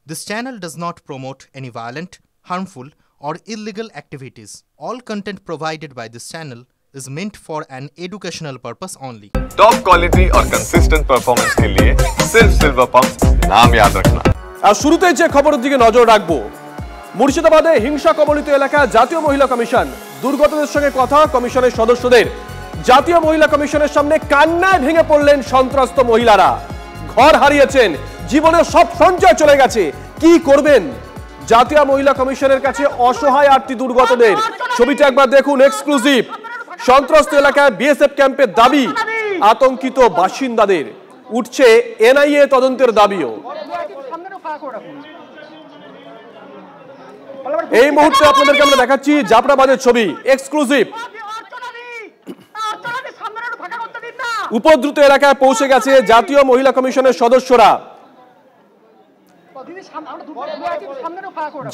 This channel does not promote any violent, harmful, or illegal activities. All content provided by this channel is meant for an educational purpose only. Top quality और consistent performance के लिए सिर्फ silver pump नाम याद रखना। আর শুরুতেই যে খবরের দিকে নজর রাখবো, মুর্শিদাবাদে হিংসা কবলিত এলাকা জাতীয় মহিলা কমিশন দুর্গতদের সঙ্গে কথা কমিশনের সদস্যদের। জাতীয় মহিলা কমিশনের সামনে কান্নায় ভেঙে পড়লেন সন্ত্রস্ত মহিলারা। ঘর হারিয়েছেন, জীবনের সব সঞ্চয় চলে গেছে, কি করবেন? জাতীয় মহিলা কমিশনের কাছে অসহায় আর্তি দুর্গতদের। ছবিটা একবার দেখুন, এক্সক্লুসিভ। সন্ত্রস্ত এলাকায় বিএসএফ ক্যাম্পের দাবি, আতঙ্কিত বাসিন্দাদের। উঠছে এনআইএ তদন্তের দাবিও। এই মুহূর্তে আপনাদেরকে আমরা দেখাচ্ছি জাফরাবাদের ছবি, এক্সক্লুসিভ। উপদ্রুত এলাকায় পৌঁছে গেছে জাতীয় মহিলা কমিশনের সদস্যরা।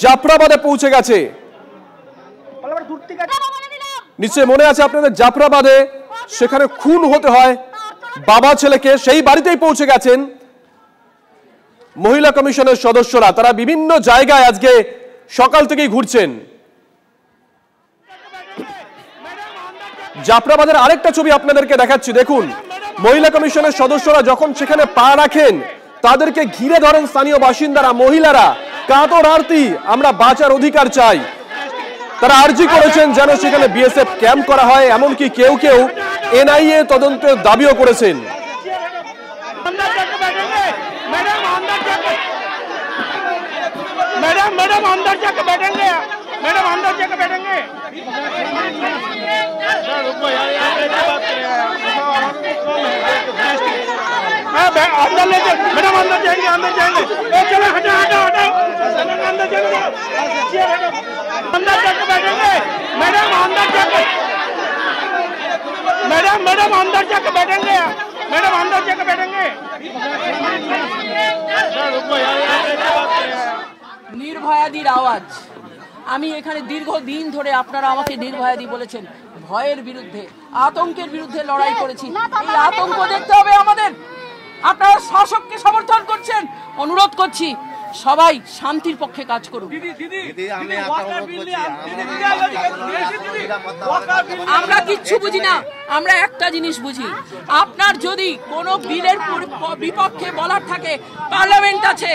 জাফরাবাদে পৌঁছে গেছে। নিশ্চয় মনে আছে আপনাদের, জাফরাবাদে সেখানে খুন হতে হয় বাবা ছেলেকে, সেই বাড়িতেই পৌঁছে গেছেন মহিলা কমিশনের সদস্যরা। তারা বিভিন্ন জায়গায় আজকে সকাল থেকেই ঘুরছেন। জাফরাবাদের আরেকটা ছবি আপনাদেরকে দেখাচ্ছি, দেখুন। মহিলা কমিশনের সদস্যরা যখন সেখানে পা রাখেন, তাদেরকে ঘিরে ধরেন স্থানীয় বাসিন্দারা, মহিলারা। কাতর আরতি, আমরা বাঁচার অধিকার চাই। তারা আর্জি করেছেন যেন সেখানে বিএসএফ ক্যাম্প করা হয়, এমনকি কেউ কেউ এনআইএ তদন্তের দাবিও করেছেন। मैडम अंदर जाके बैठेंगे, मैडम अंदर जाके बैठेंगे। अंदर ले जाए मैडम, अंदर जाएंगे, अंदर जाएंगे। चलो हटा हटा हटा, अंदर जाएंगे, अंदर जाके बैठेंगे। मैडम अंदर जाके, मैडम अंदर जाके बैठेंगे, मैडम अंदर जाके बैठेंगे। নির্ভয়াদির আওয়াজ। আমি এখানে দীর্ঘদিন ধরে, আপনারা আমাকে নির্ভয়াদি বলেছেন, ভয়ের বিরুদ্ধে, আতঙ্কের বিরুদ্ধে লড়াই করেছি। এই আতঙ্ক দেখতে হবে আমাদের। আপনারা শাসককে সমর্থন করছেন, অনুরোধ করছি সবাই শান্তির পক্ষে কাজ করুন। আমরা কিচ্ছু বুঝি না, আমরা একটা জিনিস বুঝি, আপনার যদি কোনো বিলের বিপক্ষে বলার থাকে, পার্লামেন্ট আছে,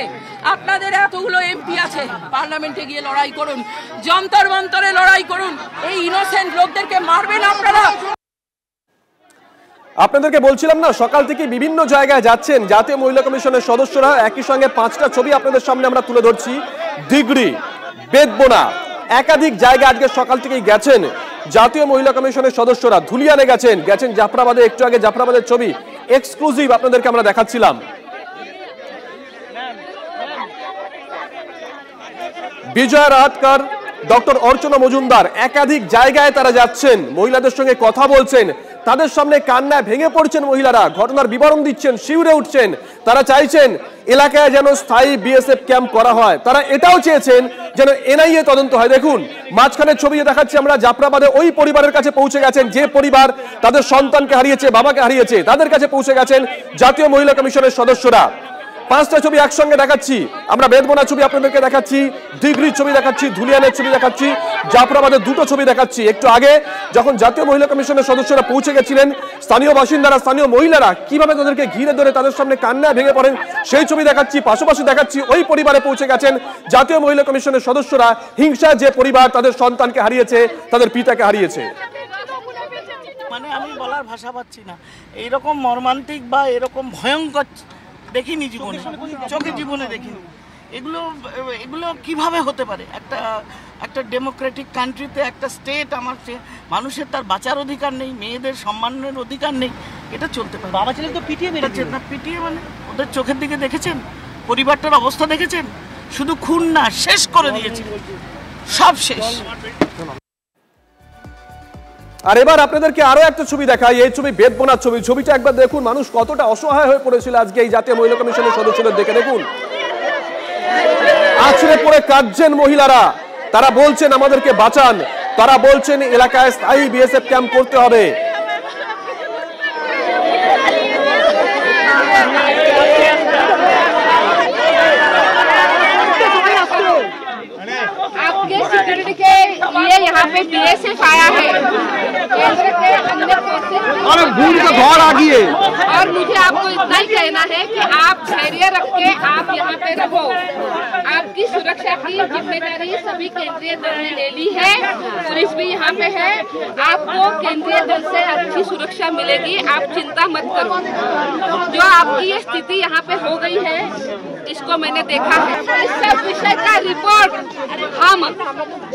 আপনাদের এতগুলো এমপি আছে, পার্লামেন্টে গিয়ে লড়াই করুন, যন্তর মন্তরে লড়াই করুন। এই ইনোসেন্ট লোকদেরকে মারবেন আপনারা। আপনাদেরকে বলছিলাম না, সকাল থেকে বিভিন্ন জায়গায় যাচ্ছেন জাতীয় মহিলা কমিশনের সদস্যরা। একই সঙ্গে 5টা ছবি আপনাদের সামনে আমরা তুলে ধরছি। দিগড়ি, বেদবোনা, একাধিক জায়গায় আজকে সকাল থেকেই গেছেন জাতীয় মহিলা কমিশনের সদস্যরা। ধুলিয়ানে গেছেন জাফরাবাদে। একটু আগে জাফরাবাদের ছবি এক্সক্লুসিভ আপনাদেরকে আমরা দেখাচ্ছিলাম। বিজয় রাহাতকার, ডক্টর অর্চনা মজুমদার, একাধিক জায়গায় তারা যাচ্ছেন, মহিলাদের সঙ্গে কথা বলছেন, তাদের সামনে কান্নায় ভেঙে পড়ছেন মহিলারা, ঘটনার বিবরণ দিচ্ছেন, শিউরে উঠছেন। তারা চাইছেন এলাকায় যেন স্থায়ী বিএসএফ ক্যাম্প করা হয়। তারা এটাও চেয়েছেন যেন এনআইএ তদন্ত হয়। দেখুন মাঝখানের ছবি দেখাচ্ছি আমরা, জাফরাবাদে ওই পরিবারের কাছে পৌঁছে গেছেন যে পরিবার তাদের সন্তানকে হারিয়েছে, বাবাকে হারিয়েছে, তাদের কাছে পৌঁছে গেছেন জাতীয় মহিলা কমিশনের সদস্যরা। 5টা ছবি একসঙ্গে দেখাচ্ছি আমরা। বেদবোনা ছবি আপনাদেরকে দেখাচ্ছি, দিগড়ির ছবি দেখাচ্ছি, ধুলিয়ানের ছবি দেখাচ্ছি, জাফরাবাদের 2টো ছবি দেখাচ্ছি। একটু আগে যখন জাতীয় মহিলা কমিশনের সদস্যরা পৌঁছে গেছিলেন, স্থানীয় বাসিন্দারা, স্থানীয় মহিলারা কিভাবে তাদেরকে ঘিরে ধরে তাদের সামনে কান্নায় ভেঙে পড়েন সেই ছবি দেখাচ্ছি। পাশাপাশি দেখাচ্ছি ওই পরিবারে পৌঁছে গেছেন জাতীয় মহিলা কমিশনের সদস্যরা। হিংসায় যে পরিবার তাদের সন্তানকে হারিয়েছে, তাদের পিতাকে হারিয়েছে। মানে আমি বলার ভাষা পাচ্ছি না। এইরকম মর্মান্তিক বা এরকম ভয়ঙ্কর দেখিনি জীবনে, চোখে জীবনে দেখিনি। এগুলো কিভাবে হতে পারে? একটা ডেমোক্রেটিক কান্ট্রিতে, একটা স্টেট, আমার মানুষের তার বাঁচার অধিকার নেই, মেয়েদের সম্মানের অধিকার নেই, এটা চলতে পারে? বাবা ছেলে তো পিটিয়ে মেরেছে না, পিটিয়ে মানে ওদের চোখের দিকে দেখেছেন, পরিবারটার অবস্থা দেখেছেন? শুধু খুন না, শেষ করে দিয়েছে, সব শেষ। আর এবার আপনাদেরকে আরো একটা ছবি দেখাই, এই ছবি বেদবোনার ছবি। ছবিটা একবার দেখুন, মানুষ কতটা অসহায় হয়ে পড়েছিল আজকে এই জাতীয় মহিলা কমিশনের সদস্যদের দেখে। দেখুন আছড়ে পড়ে কাঁদছেন মহিলারা, তারা বলছেন আমাদেরকে বাঁচান, তারা বলছেন এলাকায় স্থায়ী বিএসএফ ক্যাম্প করতে হবে। पे बीएसएफ आया है केंद्र के अंदर घर आ गई है। और मुझे आपको इतना ही कहना है कि आप धैर्य रख के आप यहाँ पे रहो। आपकी सुरक्षा की जिम्मेदारी सभी केंद्रीय दल ने ले ली है, पुलिस भी यहाँ पे है। आपको केंद्रीय दल से अच्छी सुरक्षा मिलेगी, आप चिंता मत करो। जो आपकी ये स्थिति यहाँ पे हो गई है इसको मैंने देखा है। इस सब विषय का रिपोर्ट हम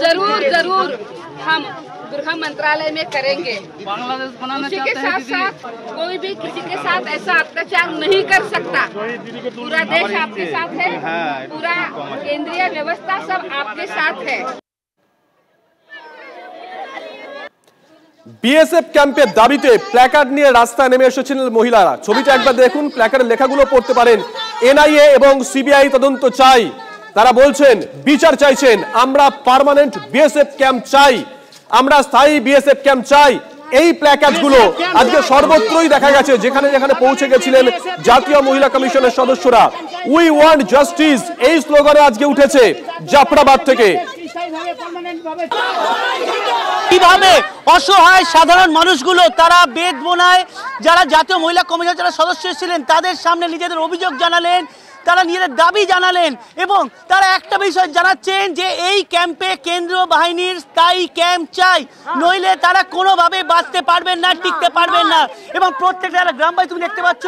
जरूर हम गृह मंत्रालय में करेंगे। उसी के साथ साथ कोई भी किसी के साथ ऐसा अत्याचार नहीं कर सकता। पूरा देश आपके साथ है, पूरा केंद्रीय व्यवस्था सब आपके साथ है। বিএসএফ ক্যাম্পের দাবিতে প্ল্যাকার্ড নিয়ে রাস্তায় নেমে এসেছিলেন মহিলারা। ছবিটা একবার দেখুন, প্ল্যাকার্ডের লেখাগুলো পড়তে পারেন। এনআইএ এবং সিবিআই তদন্ত চাই। তারা বলছেন বিচার চাইছেন, আমরা পার্মানেন্ট বিএসএফ ক্যাম্প চাই, আমরা স্থায়ী বিএসএফ ক্যাম্প চাই। এই প্ল্যাকার্ডগুলো আজকে সর্বত্রই দেখা গেছে, যেখানে যেখানে পৌঁছে গেছিলেন জাতীয় মহিলা কমিশনের সদস্যরা। উই ওয়ান্ট জাস্টিস এই স্লোগানে আজকে উঠেছে জাফরাবাদ থেকে। কিভাবে অসহায় সাধারণ মানুষগুলো তারা বেদবোনায় যারা জাতীয় মহিলা কমিশনের যারা সদস্য ছিলেন তাদের সামনে নিজেদের অভিযোগ জানালেন, তারা নিজেদের দাবি জানালেন এবং তারা একটা বিষয় জানাচ্ছেন যে এই ক্যাম্পে কেন্দ্রীয় বাহিনীর স্থায়ী ক্যাম্প চাই, নইলে তারা কোনোভাবে বাঁচতে পারবেন না, টিকতে পারবেন না। এবং প্রত্যেকটা গ্রামবাসী তুমি দেখতে পাচ্ছ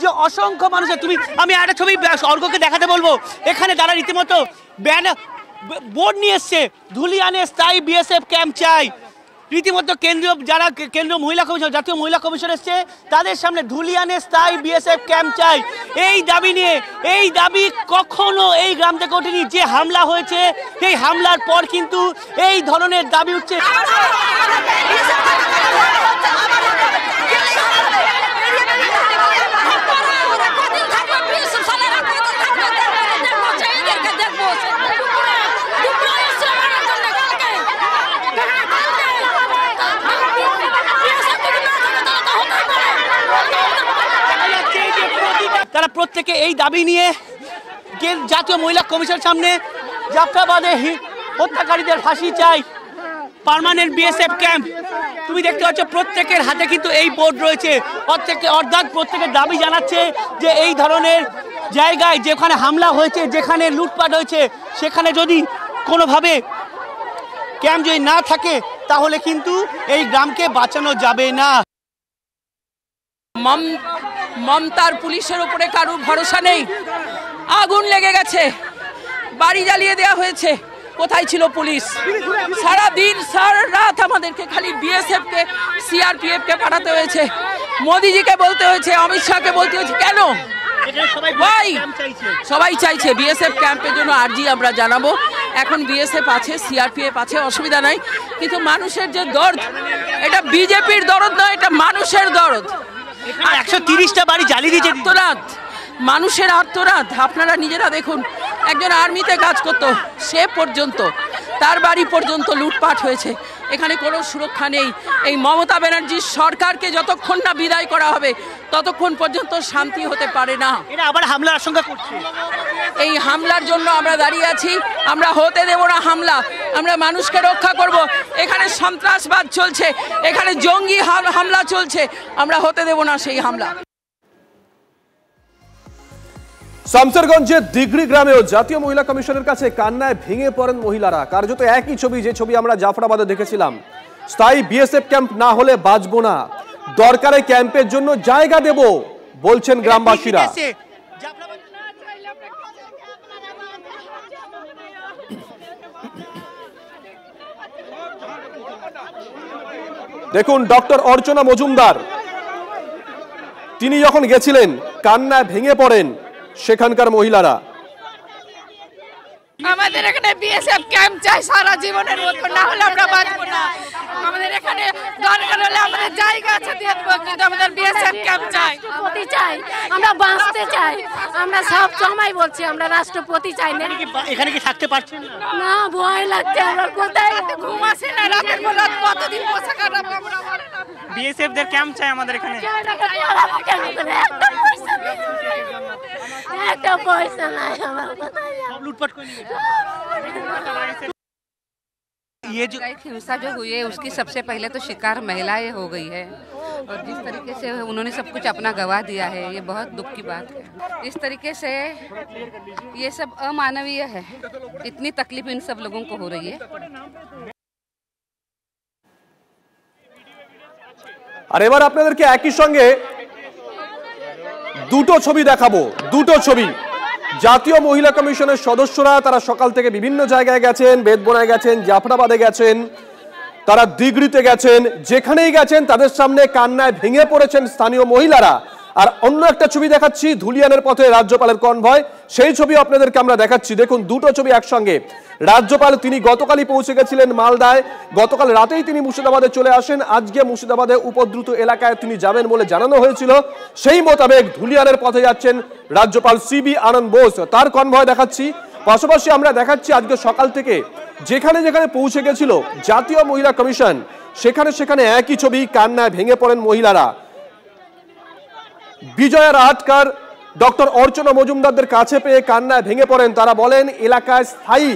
যে অসংখ্য মানুষের, আমি একটা ছবি অর্ঘ্যকে দেখাতে বলবো, এখানে তারা রীতিমতো বোর্ড নিয়ে এসছে ধুলিয়ানে স্থায়ী বিএসএফ ক্যাম্প চাই। রীতিমতো কেন্দ্রীয় মহিলা কমিশন, জাতীয় মহিলা কমিশন এসছে, তাদের সামনে ধুলিয়ানে স্থায়ী বিএসএফ ক্যাম্প চাই। এই দাবি নিয়ে, এই দাবি কখনো এই গ্রাম থেকে ওঠেনি। যে হামলা হয়েছে সেই হামলার পর কিন্তু এই ধরনের দাবি উঠছে। তারা প্রত্যেকে এই দাবি নিয়ে জাতীয় মহিলা কমিশনের সামনে জাফরাবাদে হত্যাকারীদের ফাঁসি চাই, পার্মানেন্ট বিএসএফ ক্যাম্প। তুমি দেখতে পাচ্ছ প্রত্যেকের হাতে কিন্তু এই বোর্ড রয়েছে, অর্থাৎ প্রত্যেকের দাবি জানাচ্ছে যে এই ধরনের জায়গায় যেখানে হামলা হয়েছে, যেখানে লুটপাট হয়েছে, সেখানে যদি কোনোভাবে ক্যাম্প যদি না থাকে তাহলে কিন্তু এই গ্রামকে বাঁচানো যাবে না। মমতার পুলিশের উপরে কারোর ভরসা নেই। আগুন লেগে গেছে, বাড়ি জ্বালিয়ে দেওয়া হয়েছে, কোথায় ছিল পুলিশ? সারা দিন সারা রাত আমাদেরকে খালি বিএসএফ কে সিআরপিএফ কে পাঠাতে হয়েছে, মোদিজিকে বলতে হয়েছে, অমিত শাহকে বলতে হয়েছে। কেন? সবাই চাইছে বিএসএফ ক্যাম্পের জন্য আর্জি আমরা জানাবো। এখন বিএসএফ আছে, সিআরপিএফ আছে, অসুবিধা নাই, কিন্তু মানুষের যে দরদ, এটা বিজেপির দরদ নয়, এটা মানুষের দরদ। 130টা বাড়ি জ্বালিয়ে দিয়েছে, আত্মনাদ, মানুষের আত্মনাদ। আপনারা নিজেরা দেখুন, একজন আর্মিতে কাজ করতো, সে পর্যন্ত তার বাড়ি পর্যন্ত লুটপাট হয়েছে। এখানে কোনো সুরক্ষা নেই। এই মমতা ব্যানার্জির সরকারকে যতক্ষণ না বিদায় করা হবে ততক্ষণ পর্যন্ত শান্তি হতে পারে না। এরা আবার হামলার আশঙ্কা করছে। এই হামলার জন্য আমরা দাঁড়িয়ে আছি, আমরা হতে দেব না হামলা, আমরা মানুষকে রক্ষা করব। এখানে সন্ত্রাসবাদ চলছে, এখানে জঙ্গি হামলা চলছে, আমরা হতে দেব না সেই হামলা। শামসেরগঞ্জের দিগড়ি গ্রামেও জাতীয় মহিলা কমিশনের কাছে কান্নায় ভেঙে পড়েন মহিলারা। কার্যত একই ছবি, যে ছবি আমরা জাফরাবাদে দেখেছিলাম। স্থায়ী বিএসএফ ক্যাম্প না হলে বাঁচবো না, দরকারে ক্যাম্পের জন্য জায়গা দেব বলছেন গ্রামবাসীরা। দেখুন ডক্টর অর্চনা মজুমদার, তিনি যখন গেছিলেন কান্নায় ভেঙে পড়েন সেখানকার মহিলারা। আমাদের এখানে বিএসএফ ক্যাম্প চাই সারা জীবনের মতো, না হলে আমরা বাঁচবো না। আমাদের এখানে দরকার হলে আমাদের জায়গা আছে দিয়ে দেবো, কিন্তু আমাদের বিএসএফ ক্যাম্প চাই, চাই, আমরা বাঁচতে চাই। আমরা সব সময় বলছি আমরা রাষ্ট্রপতি চাই না। এখানে কি থাকতে পারছেন না? ভয় লাগছে, আমরা কোথায় ঘুম আসে না, রাতের পর রাত কতদিন বসে কাটাবো আমরা। বিএসএফ দের ক্যাম্প চাই আমাদের এখানে। একটা পয়সা নাই আমার, কোথায় লুটপাট করে ये जो हिंसा जो हुई है उसकी सबसे पहले तो शिकार महिलाएं हो गई है और जिस तरीके से उन्होंने सब कुछ अपना गवा दिया है ये बहुत दुख की बात है। इस तरीके से ये सब अमानवीय है, इतनी तकलीफ इन सब लोगों को हो रही है। আর এবার আপনাদেরকে একই সঙ্গে দুটো ছবি দেখাবো, দুটো ছবি। জাতীয় মহিলা কমিশনের সদস্যরা তারা সকাল থেকে বিভিন্ন জায়গায় গেছেন, বেদবনায় গেছেন, জাফরাবাদে গেছেন, তারা দিগড়িতে গেছেন, যেখানেই গেছেন তাদের সামনে কান্নায় ভেঙে পড়েছেন স্থানীয় মহিলারা। আর অন্য একটা ছবি দেখাচ্ছি, ধুলিয়ানের পথে রাজ্যপালের কনভয়, সেই ছবি আপনাদেরকে আমরা দেখাচ্ছি। দেখুন দুটো ছবি একসঙ্গে। রাজ্যপাল তিনি গতকালই পৌঁছে গেছিলেন মালদায়, গতকাল রাতেই তিনি মুর্শিদাবাদে চলে আসেন। আজকে মুর্শিদাবাদে উপদ্রুত এলাকায় তিনি যাবেন বলে জানানো হয়েছিল, সেই মোতাবেক ধুলিয়ানের পথে যাচ্ছেন রাজ্যপাল সিবি আনন্দ বোস, তার কনভয় দেখাচ্ছি। পাশাপাশি আমরা দেখাচ্ছি আজকে সকাল থেকে যেখানে যেখানে পৌঁছে গেছিল জাতীয় মহিলা কমিশন, সেখানে সেখানে একই ছবি, কান্নায় ভেঙে পড়েন মহিলারা। বিজয়া রাহাতকার ডক্টর অর্চনা মজুমদারদের কাছে পেয়ে কান্নায় ভেঙে পড়েন। তারা বলেন এলাকায় স্থায়ী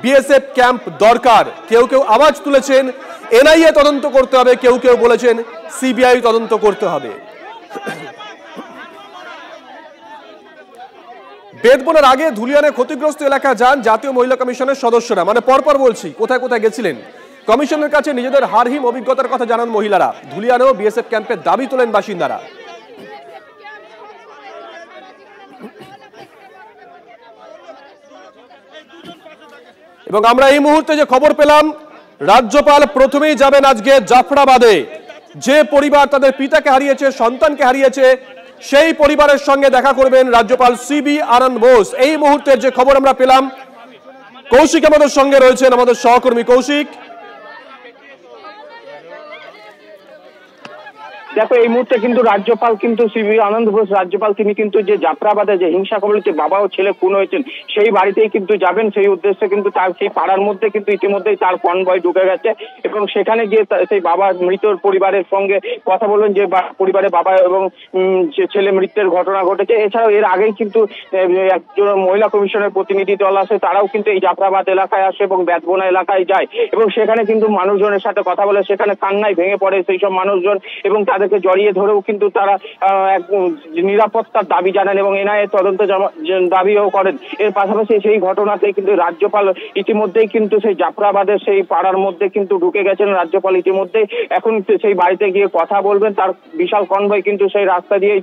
বিএসএফ ক্যাম্প দরকার। কেউ কেউ আওয়াজ তুলেছেন এনআইএ তদন্ত করতে হবে, কেউ কেউ বলেছেন সিবিআই তদন্ত করতে হবে। বেদবনের আগে ধুলিয়ানের ক্ষতিগ্রস্ত এলাকা যান জাতীয় মহিলা কমিশনের সদস্যরা, মানে পরপর বলছি কোথায় কোথায় গেছিলেন। কমিশনের কাছে নিজেদের হারহিম অভিজ্ঞতার কথা জানান মহিলারা। ধুলিয়ানেও বিএসএফ ক্যাম্পের দাবি তোলেন বাসিন্দারা। এবং আমরা এই মুহূর্তে যে খবর পেলাম, রাজ্যপাল প্রথমেই যাবেন আজকে জাফরাবাদে। যে পরিবার তাদের পিতাকে হারিয়েছে, সন্তানকে হারিয়েছে, সেই পরিবারের সঙ্গে দেখা করবেন রাজ্যপাল সিবি আনন্দ বোস। এই মুহূর্তের যে খবর আমরা পেলাম, কৌশিক আমাদের সঙ্গে রয়েছেন, আমাদের সহকর্মী কৌশিক। দেখো এই মুহূর্তে কিন্তু রাজ্যপাল কিন্তু সিবি আনন্দ বোস রাজ্যপাল তিনি কিন্তু যে জাফরাবাদে যে হিংসা কবলিত বাবা ও ছেলে খুন হয়েছেন সেই বাড়িতেই কিন্তু যাবেন। সেই উদ্দেশ্যে কিন্তু তার সেই পাড়ার মধ্যে কিন্তু ইতিমধ্যেই তার কনভয় ঢুকে গেছে এবং সেখানে গিয়ে সেই বাবা মৃতর পরিবারের সঙ্গে কথা বলবেন, যে পরিবারে বাবা এবং ছেলে মৃত্যুর ঘটনা ঘটেছে। এছাড়াও এর আগেই কিন্তু একজন মহিলা কমিশনের প্রতিনিধি দল আসে, তারাও কিন্তু এই জাফরাবাদ এলাকায় আসে এবং বেদবোনা এলাকায় যায় এবং সেখানে কিন্তু মানুষজনের সাথে কথা বলে, সেখানে কান্নায় ভেঙে পড়ে সেই সব মানুষজন এবং তাদেরকে জড়িয়ে ধরেও কিন্তু তারা নিরাপত্তার দাবি জানান এবং এনআইএ তদন্ত দাবিও করেন। এর পাশাপাশি সেই ঘটনাতে কিন্তু রাজ্যপাল ইতিমধ্যেই কিন্তু সেই জাফরাবাদের সেই পাড়ার মধ্যে কিন্তু ঢুকে গেছেন। রাজ্যপাল ইতিমধ্যেই এখন সেই বাড়িতে গিয়ে কথা বলবেন, তার বিশাল কনভয় কিন্তু সেই রাস্তা দিয়ে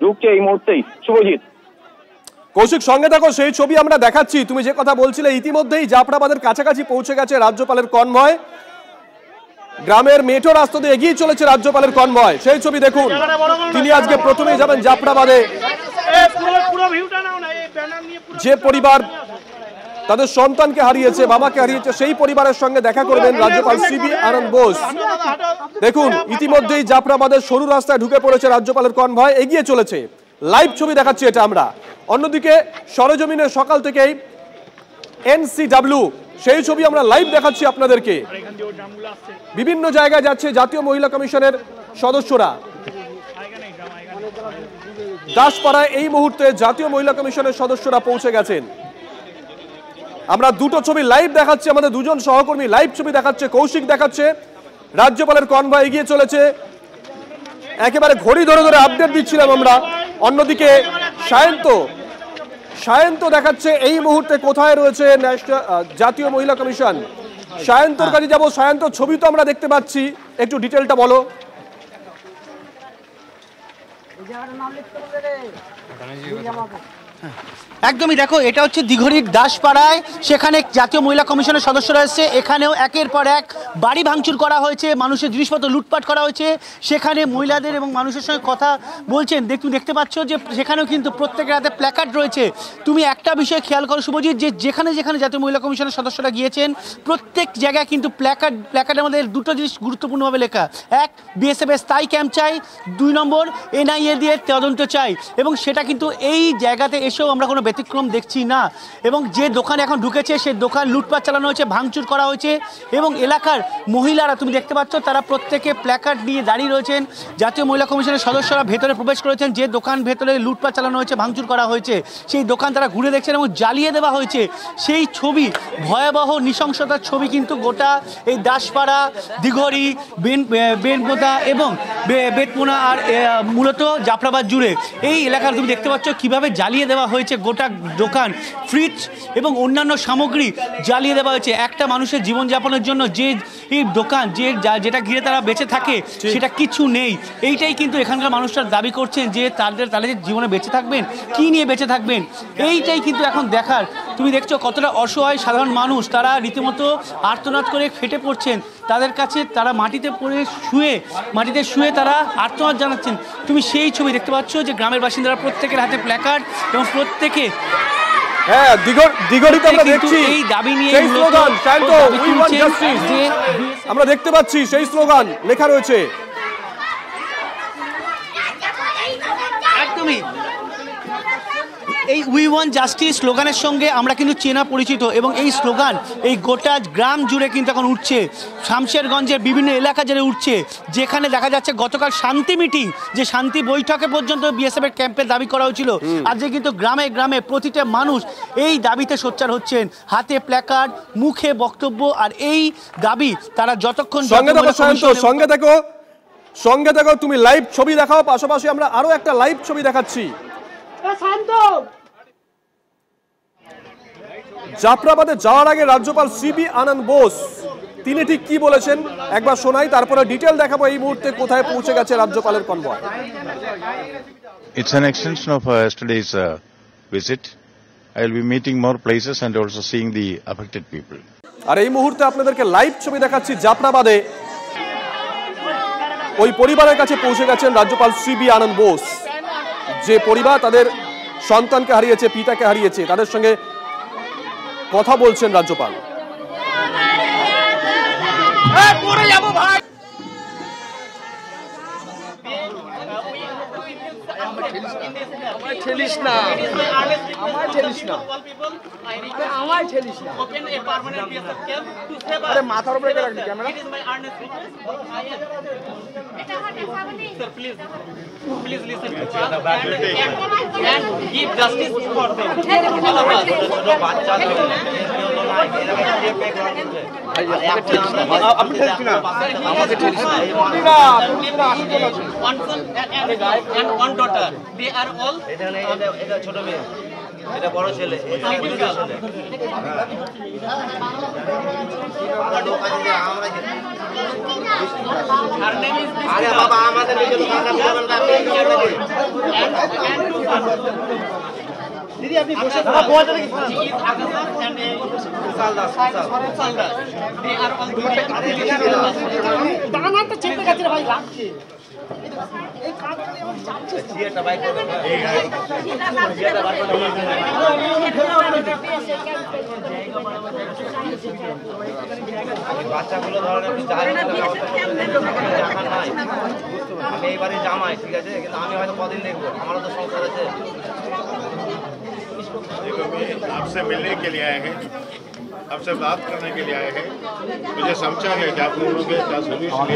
ঢুকছে এই মুহূর্তেই। শুভজিৎ, কৌশিক সঙ্গে থাকো, সেই ছবি আমরা দেখাচ্ছি। তুমি যে কথা বলছিলে, ইতিমধ্যেই জাফরাবাদের কাছাকাছি পৌঁছে গেছে রাজ্যপালের কনভয়। গ্রামের মেঠো রাস্তা দিয়ে এগিয়ে চলেছে রাজ্যপালের কনভয়, সেই ছবি দেখুন। তিনি আজকে প্রথমেই যাবেন জাফরাবাদে। যে পরিবার তাদের সন্তানকে হারিয়েছে, বাবাকে হারিয়েছে, সেই পরিবারের সঙ্গে দেখা করবেন রাজ্যপাল সিবি আনন্দ বোস। দেখুন ইতিমধ্যেই জাফরাবাদের সরু রাস্তায় ঢুকে পড়েছে রাজ্যপালের কনভয়, এগিয়ে চলেছে। লাইভ ছবি দেখাচ্ছি এটা আমরা। অন্যদিকে সরেজমিনে সকাল থেকেই এনসিডব্লিউ, সেই ছবি আমরা লাইভ দেখাচ্ছি আপনাদেরকে। বিভিন্ন জায়গায় যাচ্ছে জাতীয় মহিলা কমিশনের সদস্যরা। দাসপাড়ায় এই মুহূর্তে জাতীয় মহিলা কমিশনের সদস্যরা পৌঁছে গেছেন। আমরা দুটো ছবি লাইভ দেখাচ্ছি, আমাদের দুজন সহকর্মী লাইভ ছবি দেখাচ্ছে, কৌশিক দেখাচ্ছে। রাজ্যপালের কনভয় এগিয়ে চলেছে, একেবারে ঘড়ি ধরে ধরে আপডেট দিচ্ছিলাম আমরা। অন্যদিকে সায়ন্ত দেখাচ্ছে এই মুহূর্তে কোথায় রয়েছে জাতীয় মহিলা কমিশন। সায়ন্তর কাছে যাবো। সায়ন্ত, ছবি তো আমরা দেখতে পাচ্ছি, একটু ডিটেলটা বলো। একদমই, দেখো এটা হচ্ছে দিঘড়ির দাসপাড়ায়, সেখানে জাতীয় মহিলা কমিশনের সদস্যরা এসেছে। এখানেও একের পর এক বাড়ি ভাঙচুর করা হয়েছে, মানুষের জিনিসপত্র লুটপাট করা হয়েছে। সেখানে মহিলাদের এবং মানুষের সঙ্গে কথা বলছেন। তুমি দেখতে পাচ্ছ যে সেখানেও কিন্তু প্রত্যেকের হাতে প্ল্যাকার্ড রয়েছে। তুমি একটা বিষয় খেয়াল করো শুভজিৎ, যে যেখানে যেখানে জাতীয় মহিলা কমিশনের সদস্যরা গিয়েছেন প্রত্যেক জায়গায় কিন্তু প্ল্যাকার্ডের মধ্যে দুটো জিনিস গুরুত্বপূর্ণভাবে লেখা। এক, বিএসএফের স্থায়ী ক্যাম্প চাই। 2 নম্বর, এনআইএ দিয়ে তদন্ত চাই। এবং সেটা কিন্তু এই জায়গাতে এসে এসেও আমরা কোনো ব্যতিক্রম দেখছি না। এবং যে দোকান এখন ঢুকেছে সেই দোকান লুটপাট চালানো হয়েছে, ভাঙচুর করা হয়েছে এবং এলাকার মহিলারা তুমি দেখতে পাচ্ছ তারা প্রত্যেকে প্ল্যাকার্ড নিয়ে দাঁড়িয়ে রয়েছেন। জাতীয় মহিলা কমিশনের সদস্যরা ভেতরে প্রবেশ করেছেন, যে দোকান ভেতরে লুটপাট চালানো হয়েছে, ভাঙচুর করা হয়েছে সেই দোকান তারা ঘুরে দেখছেন এবং জ্বালিয়ে দেওয়া হয়েছে। সেই ছবি, ভয়াবহ নৃশংসতার ছবি কিন্তু গোটা এই দাসপাড়া, দিঘড়ি, বেনপোতা এবং বেতমোনা আর মূলত জাফরাবাদ জুড়ে এই এলাকার তুমি দেখতে পাচ্ছ কিভাবে জ্বালিয়ে দেওয়া হয়েছে। গোটা দোকান, ফ্রিজ এবং অন্যান্য সামগ্রী জ্বালিয়ে দেওয়া হয়েছে। একটা মানুষের জীবনযাপনের জন্য যে এই দোকান, যেটা ঘিরে তারা বেঁচে থাকে সেটা কিছু নেই। এইটাই কিন্তু এখানকার মানুষরা দাবি করছেন যে তাদের জীবনে বেঁচে থাকবেন, কি নিয়ে বেঁচে থাকবেন, এইটাই কিন্তু এখন দেখার। তুমি দেখছো কতটা অসহায় সাধারণ মানুষ, তারা রীতিমতো আর্তনাদ করে ফেটে পড়ছেন। তাদের কাছে তারা মাটিতে শুয়ে তারা আর্তনাদ জানাচ্ছেন। তুমি সেই ছবি দেখতে পাচ্ছ যে গ্রামের বাসিন্দারা প্রত্যেকের হাতে প্ল্যাকার্ড এবং প্রত্যেকে দিঘড়িতে আমরা দেখছি এই দাবি নিয়ে স্লোগান, আমরা দেখতে পাচ্ছি সেই স্লোগান লেখা রয়েছে। একদমই এই উই ওয়ান্ট জাস্টিস স্লোগানের সঙ্গে আমরা কিন্তু চেনা পরিচিত এবং এই স্লোগান এই গোটা গ্রাম জুড়ে কিন্তু এখন উঠছে। শামশেরগঞ্জের বিভিন্ন এলাকা জুড়ে উঠছে, যেখানে দেখা যাচ্ছে গতকাল শান্তি মিটিং, যে শান্তি বৈঠকে পর্যন্ত বিএসএফ এর ক্যাম্পের দাবি করা হয়েছিল, আজকে কিন্তু গ্রামে গ্রামে প্রতিটা মানুষ এই দাবিতে সোচ্চার হচ্ছেন, হাতে প্ল্যাকার্ড, মুখে বক্তব্য। আর এই দাবি তারা যতক্ষণ সঙ্গে দেখো তুমি লাইভ ছবি দেখাও, পাশাপাশি আমরা আরো একটা লাইভ ছবি দেখাচ্ছি। জাফরাবাদে যাওয়ার আগে রাজ্যপাল সিবি আনন্দ বোস তিনি ঠিক কি বলেছেন একবার শোনাই, তারপরে ডিটেইল দেখাবো এই মুহূর্তে কোথায় পৌঁছে গেছে রাজ্যপালের convoy. It's an extension of yesterday's visit. I will be meeting more places and also seeing the affected people. আর এই মুহূর্তে আপনাদেরকে লাইভ ছবি দেখাচ্ছি জাফরাবাদে ওই পরিবারের কাছে পৌঁছে গেছেন রাজ্যপাল সিবি আনন্দ বোস। যে পরিবার তাদের সন্তানকে হারিয়েছে, পিতাকে হারিয়েছে, তাদের সঙ্গে কথা বলছেন রাজ্যপাল। মাথার উপরে রাখবি camera. Please listen to us and give justice for them. All of us. আপনি ঠেলছি না, আমাকে ঠেলছি না। One son and one daughter. They are all. এটা ছোট মেয়ে, এটা বড় ছেলে, এটা বড় ছেলে। Her name is. আরে বাবা আমাদের নিজের দোকানটা দিদি আপনি বসে দানাটা চেপে গেছে ভাই, লাগছে এই কাঁচটা আমার যাচ্ছে জিয়াটা বাইক করে জিয়াটা বার করে বাচ্চাগুলো ধরেন আপনি জানেন না নাই, আমি এইবারে জামাই, ঠিক আছে, কিন্তু আমি হয়তো কদিন দেখবো, আমারও তো সংসার আছে। देखो मैं आपसे मिलने के लिए आए हैं, आपसे बात करने के लिए आए हैं। मुझे समझा है कि आप लोगों के क्या सोल्यूशन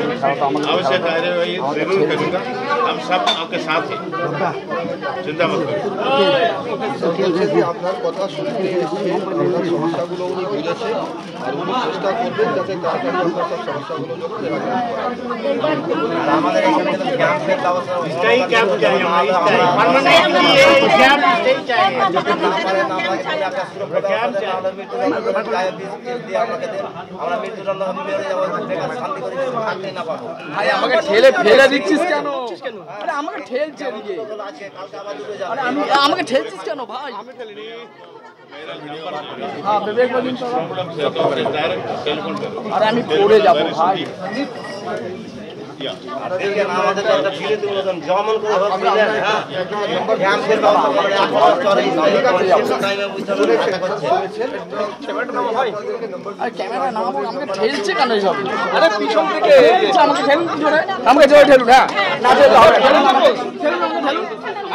आवश्यक कार्यवाही जरूर करूँगा। हम सब आपके साथ हैं, चिंता मत करो। আপনার কথা শুনতে এসেছে, আপনার সমস্যাগুলো উনি বুঝেছে আর উনি চেষ্টা করবেন যাতে তাড়াতাড়ি আপনার সব সমস্যাগুলো আমাদের এখানে ক্যাম্পের ব্যবস্থা স্টেই ক্যাম্প চাই, পার্মানেন্টলি এই ক্যাম্প স্টেই চাই। যদি না পারে না লাগে তাহলে একটা সুরক্ষা ক্যাম্প চাই, আমরা মৃত্যুদণ্ড গায়ে বিষ দিয়ে আপনাকে দেন, আমরা মৃত্যুদণ্ড হবে মেরে যাব, বেকার শান্তি করে থাকতে না পাবো। ভাই আমাকে ঠেলে ফেলে দিচ্ছিস কেন? আরে আমাকে ঠেলছে এদিকে, আজকে কালকে আবার দূরে যাবে। আরে আমি আমাকে ঠেলছিস কেন ভাই? আমি ঠেলিনি। हाँ विवेक बोलिन तो अरे আমি পড়ে যাব ভাই। দেখে না আমাদের একটা ফিরে দিব জমন করে হোক মিলেন। হ্যাঁ ক্যাম্পের ব্যবস্থা করে আপনারা চলে টাইমে বুঝতে পারছেন। ক্যামেরাটা নাও ভাই, আরে ক্যামেরা নাও, আমাকে ঠেলছে কেন সব? আরে পিছন থেকে আমাকে ঠেলুন জোরে, আমাকে জোরে ঠেলুন। হ্যাঁ না ঠেললে হবে, ঠেলুন আমাকে ঠেলুন।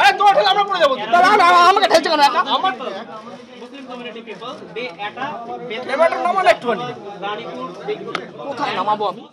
আমরা পড়ে যাবো, আমাকে ঠেলছে কেন? আমার কোথায় নামাবো আমি?